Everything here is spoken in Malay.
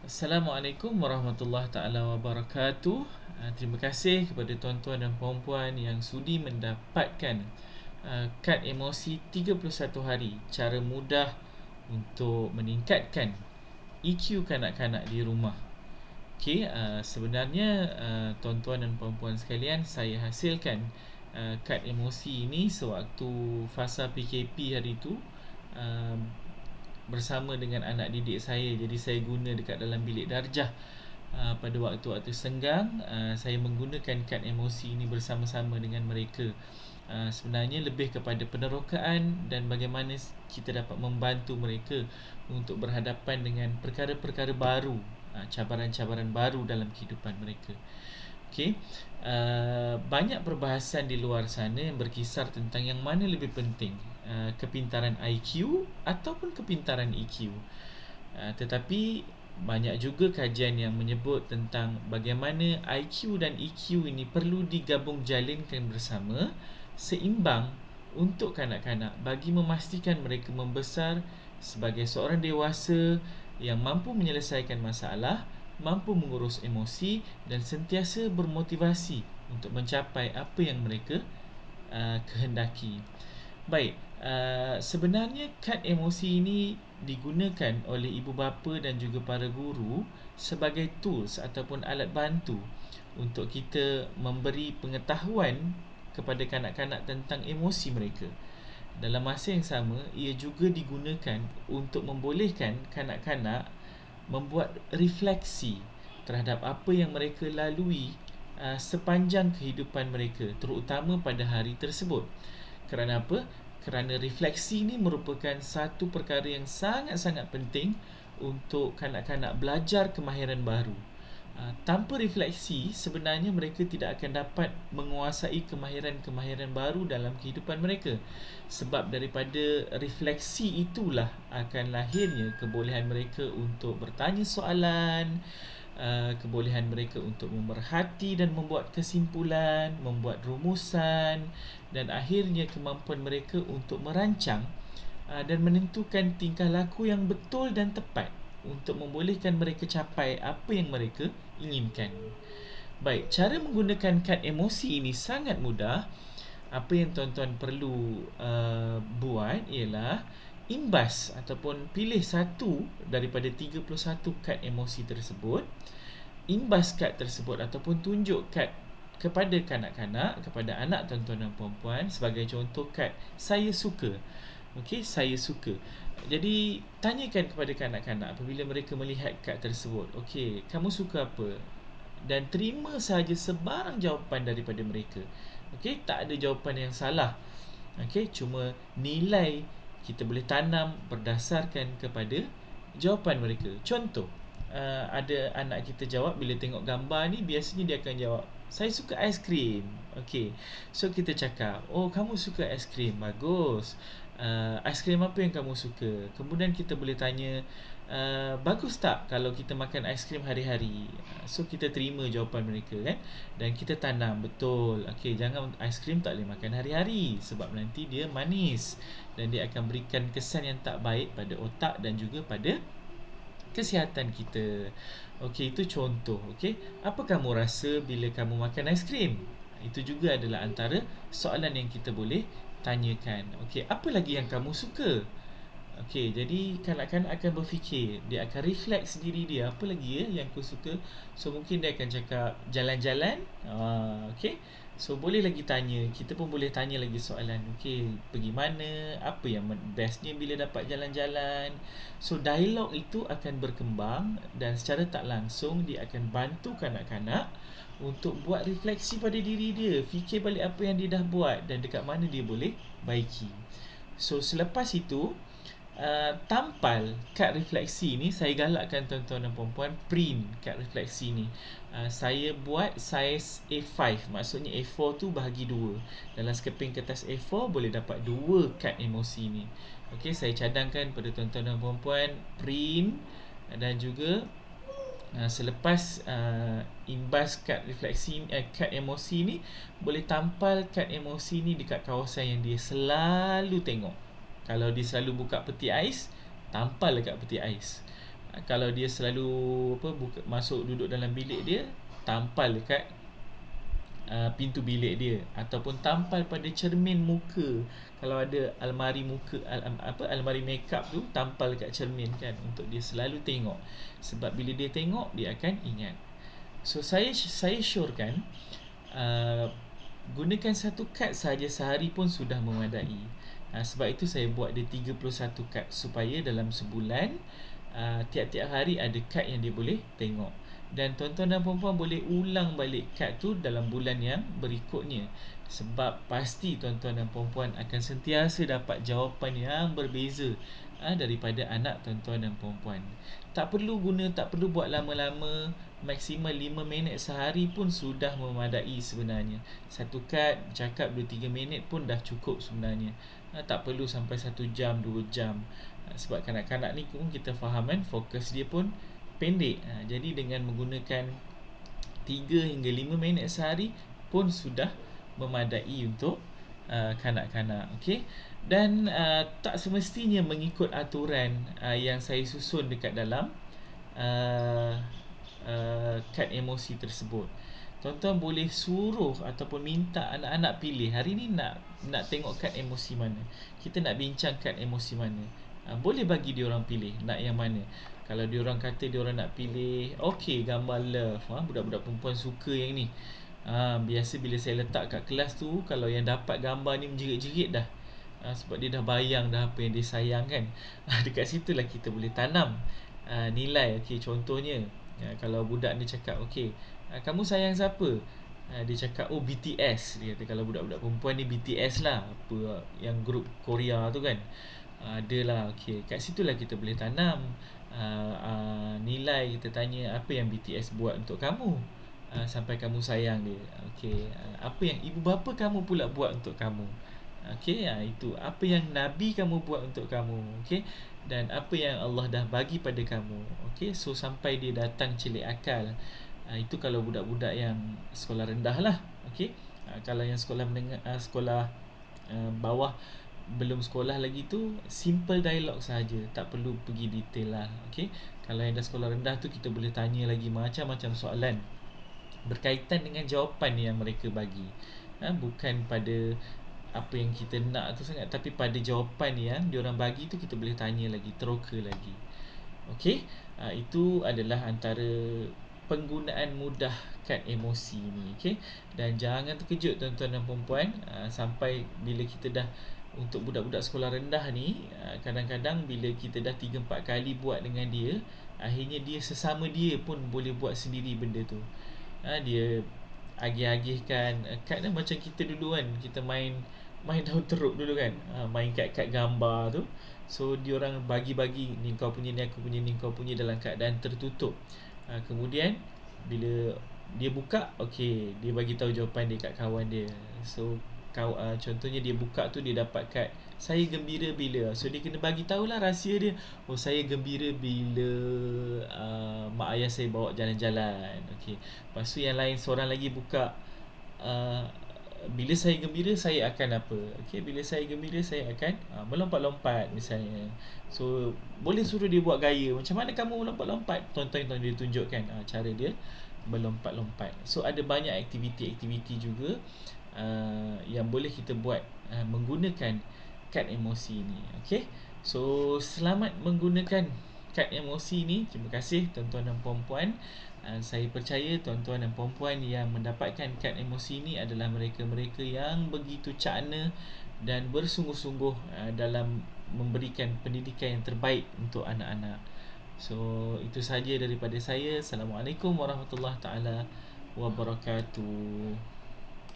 Assalamualaikum warahmatullahi taala wabarakatuh. Terima kasih kepada tuan-tuan dan puan-puan yang sudi mendapatkan kad emosi 31 hari, cara mudah untuk meningkatkan EQ kanak-kanak di rumah. Okey, sebenarnya tuan-tuan dan puan-puan sekalian, saya hasilkan kad emosi ini sewaktu fasa PKP hari itu, uh, bersama dengan anak didik saya. Jadi saya guna dekat dalam bilik darjah. Pada waktu-waktu senggang, saya menggunakan kad emosi ini bersama-sama dengan mereka. Sebenarnya lebih kepada penerokaan dan bagaimana kita dapat membantu mereka untuk berhadapan dengan perkara-perkara baru, cabaran-cabaran baru dalam kehidupan mereka. Okey, banyak perbahasan di luar sana yang berkisar tentang yang mana lebih penting, kepintaran IQ ataupun kepintaran EQ. Tetapi banyak juga kajian yang menyebut tentang bagaimana IQ dan EQ ini perlu digabung jalinkan bersama, seimbang untuk kanak-kanak, bagi memastikan mereka membesar sebagai seorang dewasa yang mampu menyelesaikan masalah, mampu mengurus emosi dan sentiasa bermotivasi untuk mencapai apa yang mereka kehendaki. Baik, sebenarnya kad emosi ini digunakan oleh ibu bapa dan juga para guru sebagai tools ataupun alat bantu untuk kita memberi pengetahuan kepada kanak-kanak tentang emosi mereka. Dalam masa yang sama, ia juga digunakan untuk membolehkan kanak-kanak membuat refleksi terhadap apa yang mereka lalui sepanjang kehidupan mereka, terutama pada hari tersebut. Kerana apa? Kerana refleksi ini merupakan satu perkara yang sangat-sangat penting untuk kanak-kanak belajar kemahiran baru. Tanpa refleksi, sebenarnya mereka tidak akan dapat menguasai kemahiran-kemahiran baru dalam kehidupan mereka. Sebab daripada refleksi itulah akan lahirnya kebolehan mereka untuk bertanya soalan, kebolehan mereka untuk memerhati dan membuat kesimpulan, membuat rumusan, dan akhirnya kemampuan mereka untuk merancang dan menentukan tingkah laku yang betul dan tepat untuk membolehkan mereka capai apa yang mereka inginkan. Baik, cara menggunakan kad emosi ini sangat mudah. Apa yang tuan-tuan perlu buat ialah imbas ataupun pilih satu daripada 31 kad emosi tersebut. Imbas kad tersebut ataupun tunjuk kad kepada kanak-kanak, kepada anak tuan-tuan dan puan-puan. Sebagai contoh, kad saya suka. Okey, saya suka. Jadi tanyakan kepada kanak-kanak apabila mereka melihat kad tersebut, okey, kamu suka apa? Dan terima sahaja sebarang jawapan daripada mereka. Okey, tak ada jawapan yang salah. Okey, cuma nilai kita boleh tanam berdasarkan kepada jawapan mereka. Contoh, ada anak kita jawab bila tengok gambar ni, biasanya dia akan jawab, saya suka aiskrim. Okey, so kita cakap, oh kamu suka aiskrim, bagus. Aiskrim apa yang kamu suka? Kemudian kita boleh tanya, bagus tak kalau kita makan aiskrim hari-hari? So kita terima jawapan mereka kan, dan kita tanam betul. Okey, jangan aiskrim tak boleh makan hari-hari sebab nanti dia manis dan dia akan berikan kesan yang tak baik pada otak dan juga pada kesihatan kita. Okey, itu contoh. Okey, apa kamu rasa bila kamu makan aiskrim? Itu juga adalah antara soalan yang kita boleh tanyakan. Okey, apa lagi yang kamu suka? Okey, jadi kanak-kanak akan berfikir, dia akan reflect sendiri dia, apa lagi yang aku suka. So mungkin dia akan cakap jalan-jalan. Okey. So boleh lagi tanya, kita pun boleh tanya lagi soalan. Okey, pergi mana? Apa yang bestnya bila dapat jalan-jalan? So dialog itu akan berkembang dan secara tak langsung dia akan bantu kanak-kanak untuk buat refleksi pada diri dia, fikir balik apa yang dia dah buat dan dekat mana dia boleh baiki. So selepas itu, tampal kad refleksi ni, saya galakkan tuan-tuan dan puan-puan print kad refleksi ni. Saya buat saiz A5, maksudnya A4 tu bahagi 2. Dalam sekeping kertas A4 boleh dapat 2 kad emosi ni. Okey, saya cadangkan pada tuan-tuan dan puan-puan print, dan juga selepas imbas kad refleksi, kad emosi ni, boleh tampal kad emosi ni dekat kawasan yang dia selalu tengok. Kalau dia selalu buka peti ais, tampal dekat peti ais. Kalau dia selalu masuk duduk dalam bilik dia, tampal dekat pintu bilik dia, ataupun tampal pada cermin muka. Kalau ada almari muka, almari makeup tu, tampal dekat cermin kan, untuk dia selalu tengok. Sebab bila dia tengok, dia akan ingat. So saya syorkan uh, gunakan satu kad sahaja sehari pun sudah memadai. Sebab itu saya buat dia 31 kad, supaya dalam sebulan tiap-tiap hari ada kad yang dia boleh tengok. Dan tuan-tuan dan puan-puan boleh ulang balik kad tu dalam bulan yang berikutnya. Sebab pasti tuan-tuan dan puan-puan akan sentiasa dapat jawapan yang berbeza daripada anak tuan-tuan dan puan-puan. Tak perlu buat lama-lama. Maksimal 5 minit sehari pun sudah memadai sebenarnya. Satu kad cakap 2-3 minit pun dah cukup sebenarnya. Tak perlu sampai 1 jam, 2 jam. Sebab kanak-kanak ni pun kita faham kan, fokus dia pun pendek. Jadi dengan menggunakan 3 hingga 5 minit sehari pun sudah memadai untuk kanak-kanak. Okey. Dan tak semestinya mengikut aturan yang saya susun dekat dalam uh, kad emosi tersebut. Tuan-tuan boleh suruh ataupun minta anak-anak pilih, hari ni nak tengok kad emosi mana, kita nak bincang kad emosi mana. Boleh bagi dia orang pilih nak yang mana. Kalau dia orang kata dia orang nak pilih okey, gambar love, budak-budak perempuan suka yang ni. Biasa bila saya letak kat kelas tu, kalau yang dapat gambar ni menjerit-jerit dah. Sebab dia dah bayang dah apa yang dia sayang kan. Dekat situlah kita boleh tanam nilai. Okey, contohnya kalau budak ni cakap okey, kamu sayang siapa? Dia cakap BTS. Dia kata kalau budak-budak perempuan ni BTS lah, apa yang grup Korea tu kan. Adalah okey. Kat situlah kita boleh tanam nilai. Kita tanya apa yang BTS buat untuk kamu sampai kamu sayang dia. Okey, apa yang ibu bapa kamu pula buat untuk kamu? Okey, itu apa yang Nabi kamu buat untuk kamu. Okey, dan apa yang Allah dah bagi pada kamu. Okey, so sampai dia datang celik akal. Itu kalau budak-budak yang sekolah rendah lah. Okey, kalau yang sekolah menengah, sekolah bawah, belum sekolah lagi tu, simple dialog saja, tak perlu pergi detail lah. Okey, kalau yang dah sekolah rendah tu, kita boleh tanya lagi macam-macam soalan berkaitan dengan jawapan yang mereka bagi. Bukan pada apa yang kita nak tu sangat, tapi pada jawapan yang diorang bagi tu kita boleh tanya lagi, teroka lagi. Okey, itu adalah antara penggunaan mudah kad emosi ni. Okey, dan jangan terkejut tuan-tuan dan puan-puan, sampai bila kita dah, untuk budak-budak sekolah rendah ni, kadang-kadang bila kita dah 3-4 kali buat dengan dia, akhirnya dia sesama dia pun boleh buat sendiri benda tu. Dia agih-agihkan kad kan, macam kita dulu kan, kita main daun teruk dulu kan, main kad-kad gambar tu. So diorang bagi-bagi, ni kau punya, ni aku punya, ni kau punya, dalam keadaan tertutup. Kemudian bila dia buka, okey, dia bagi tahu jawapan dia kat kawan dia. So contohnya dia buka tu, dia dapat kad saya gembira bila. So dia kena bagi tahulah rahsia dia. Saya gembira bila mak ayah saya bawa jalan-jalan. Okey. Lepas tu yang lain, seorang lagi buka, uh, bila saya gembira saya akan apa. Okey, bila saya gembira saya akan melompat-lompat misalnya. So boleh suruh dia buat gaya, macam mana kamu melompat-lompat, tonton dia tunjukkan cara dia melompat-lompat. So ada banyak aktiviti-aktiviti juga yang boleh kita buat menggunakan kad emosi ni. Okey, so selamat menggunakan kad emosi ni. Terima kasih tuan-tuan dan puan-puan. Saya percaya tuan-tuan dan puan-puan yang mendapatkan kad emosi ni adalah mereka-mereka yang begitu cakna dan bersungguh-sungguh dalam memberikan pendidikan yang terbaik untuk anak-anak. So itu saja daripada saya. Assalamualaikum warahmatullahi taala wabarakatuh.